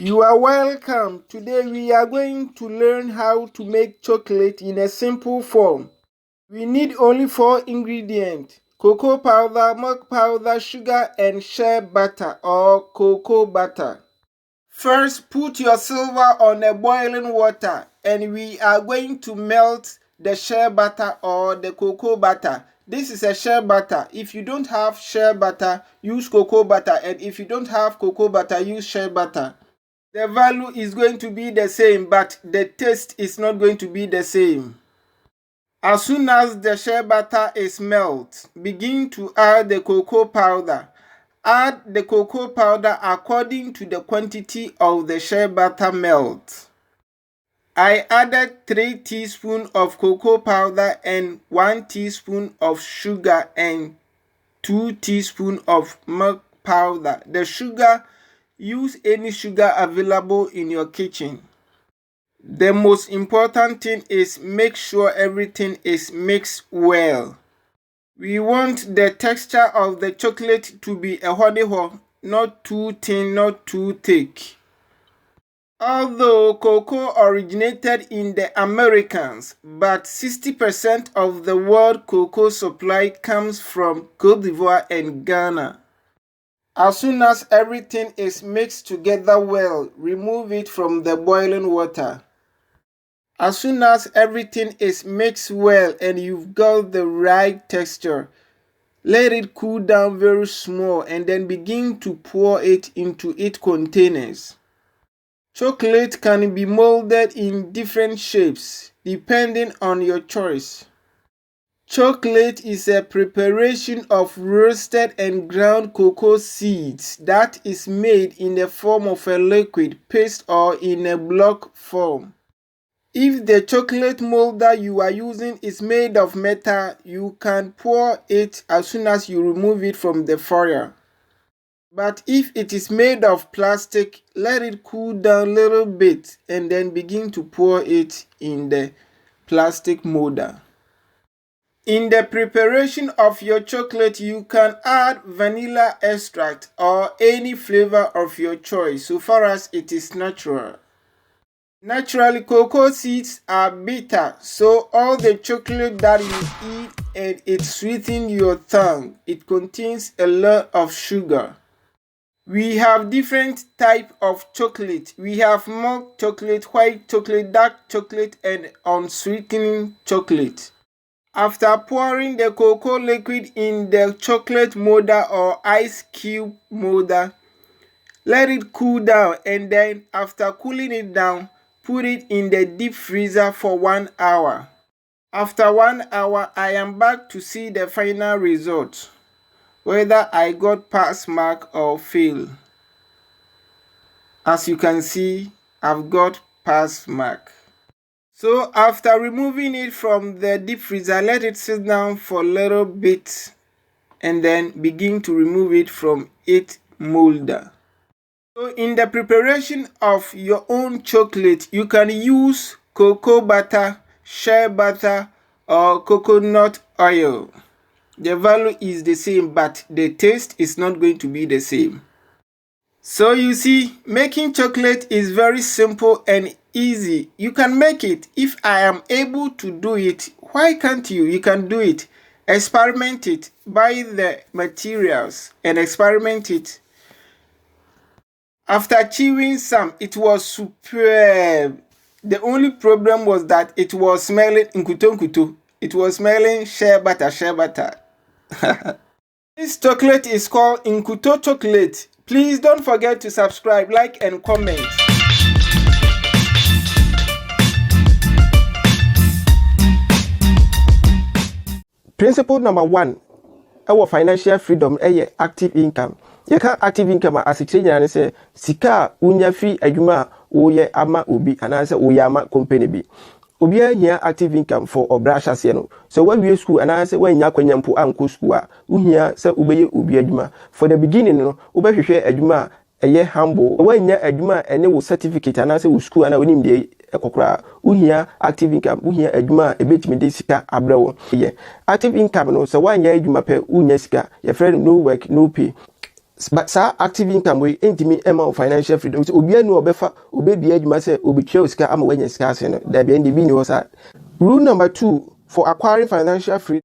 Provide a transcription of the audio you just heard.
You are welcome. Today we are going to learn how to make chocolate in a simple form. We need only 4 ingredients: cocoa powder, milk powder, sugar, and shea butter or cocoa butter. First, put your silver on the boiling water and we are going to melt the shea butter or the cocoa butter. This is a shea butter. If you don't have shea butter, use cocoa butter, and if you don't have cocoa butter, use shea butter. The value is going to be the same, but the taste is not going to be the same. As soon as the shea butter is melted, begin to add the cocoa powder. Add the cocoa powder according to the quantity of the shea butter melt. I added 3 teaspoons of cocoa powder and 1 teaspoon of sugar and 2 teaspoons of milk powder. The sugar, use any sugar available in your kitchen. The most important thing is make sure everything is mixed well. We want the texture of the chocolate to be a honey hole, not too thin, not too thick. Although cocoa originated in the Americas, but 60% of the world cocoa supply comes from Côte d'Ivoire and Ghana. As soon as everything is mixed together well, remove it from the boiling water. As soon as everything is mixed well and you've got the right texture, let it cool down very small and then begin to pour it into its containers. Chocolate can be molded in different shapes depending on your choice. Chocolate is a preparation of roasted and ground cocoa seeds that is made in the form of a liquid, paste, or in a block form. If the chocolate molder you are using is made of metal, you can pour it as soon as you remove it from the fire. But if it is made of plastic, let it cool down a little bit and then begin to pour it in the plastic molder. In the preparation of your chocolate, you can add vanilla extract or any flavor of your choice so far as it is natural. Naturally, cocoa seeds are bitter, so all the chocolate that you eat and it sweetens your tongue. It contains a lot of sugar. We have different types of chocolate. We have milk chocolate, white chocolate, dark chocolate, and unsweetened chocolate. After pouring the cocoa liquid in the chocolate molder or ice cube molder, let it cool down, and then after cooling it down, put it in the deep freezer for 1 hour. After 1 hour, I am back to see the final result, whether I got pass mark or fail. As you can see, I've got pass mark. So after removing it from the deep freezer, let it sit down for a little bit and then begin to remove it from its molder. So in the preparation of your own chocolate, you can use cocoa butter, shea butter, or coconut oil. The value is the same, but the taste is not going to be the same. So you see, making chocolate is very simple and easy. You can make it. If I am able to do it, why can't you? You can do it. Experiment it. Buy the materials and experiment it. After chewing some, it was superb. The only problem was that it was smelling nkuto. It was smelling shea butter. This chocolate is called nkuto chocolate. Please don't forget to subscribe, like, and comment. Principle number 1, our financial freedom, active income. You can active income as a trainer and say, Sika, unya free ajuma, oye ama ubi, and answer oyama company be. Obia here active income for obrasha sieno. So when we school and answer when yakwanyampo anko school, unya se ubeye ubi ajuma. For the beginning, no, ube share ajuma, a year humble. When ya ajuma and no certificate and answer with school and I win the ekokra. Unya active income, unya ajuma, a bit me de sika abro. Yeah. Active income no, so one year ajuma pe unya sika. Your friend no work, no pay. but saa active income we intimi ema financial freedom so obi anu obefa obedua adwuma se obetwa osika ama wanya sika ase no da bia ndi bi ni wo sa. Rule number 2 for acquiring financial freedom